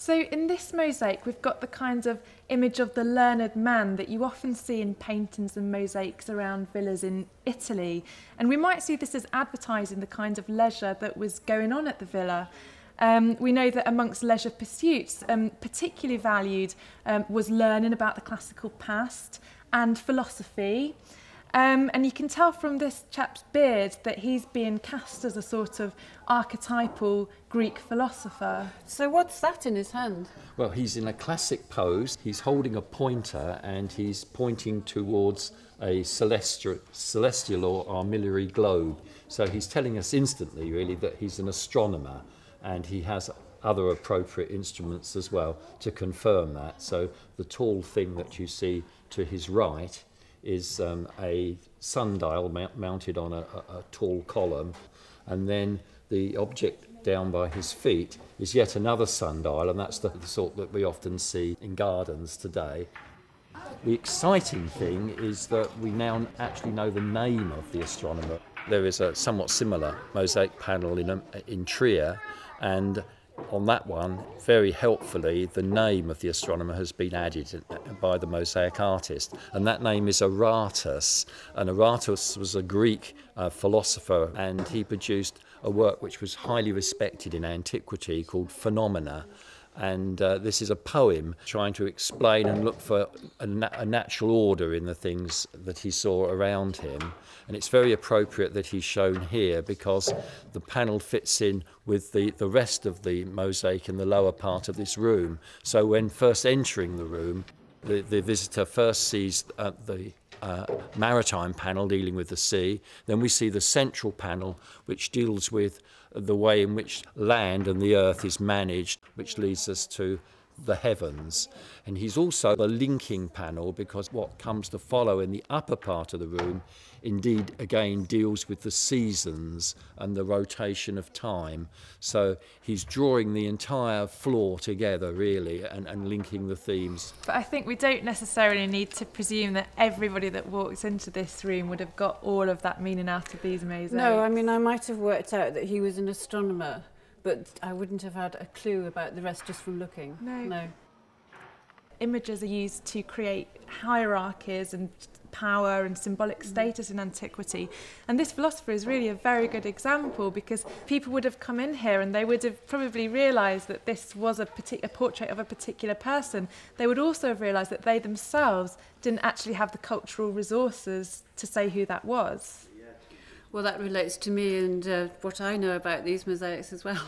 So in this mosaic, we've got the kind of image of the learned man that you often see in paintings and mosaics around villas in Italy. And we might see this as advertising the kind of leisure that was going on at the villa. We know that amongst leisure pursuits, particularly valued was learning about the classical past and philosophy. And you can tell from this chap's beard that he's being cast as a sort of archetypal Greek philosopher. So what's that in his hand? Well, he's in a classic pose. He's holding a pointer and he's pointing towards a celestial or armillary globe. So he's telling us instantly, really, that he's an astronomer, and he has other appropriate instruments as well to confirm that. So the tall thing that you see to his right is a sundial mounted on a tall column, and then the object down by his feet is yet another sundial, and that's the sort that we often see in gardens today. The exciting thing is that we now actually know the name of the astronomer. There is a somewhat similar mosaic panel in Trier, and on that one, very helpfully, the name of the astronomer has been added by the mosaic artist, and that name is Aratus. And Aratus was a Greek philosopher, and he produced a work which was highly respected in antiquity called Phenomena. And this is a poem trying to explain and look for a natural order in the things that he saw around him. And it's very appropriate that he's shown here because the panel fits in with the rest of the mosaic in the lower part of this room. So when first entering the room, the visitor first sees the maritime panel dealing with the sea. Then we see the central panel, which deals with the way in which land and the earth is managed, which leads us to the heavens. And he's also a linking panel, because what comes to follow in the upper part of the room indeed again deals with the seasons and the rotation of time. So he's drawing the entire floor together really and linking the themes. But I think we don't necessarily need to presume that everybody that walks into this room would have got all of that meaning out of these mosaics. No, I mean, I might have worked out that he was an astronomer, but I wouldn't have had a clue about the rest just from looking. No. Images are used to create hierarchies and power and symbolic status in antiquity, and this philosopher is really a very good example, because people would have come in here and they would have probably realised that this was a portrait of a particular person. They would also have realised that they themselves didn't actually have the cultural resources to say who that was. Well, that relates to me and what I know about these mosaics as well.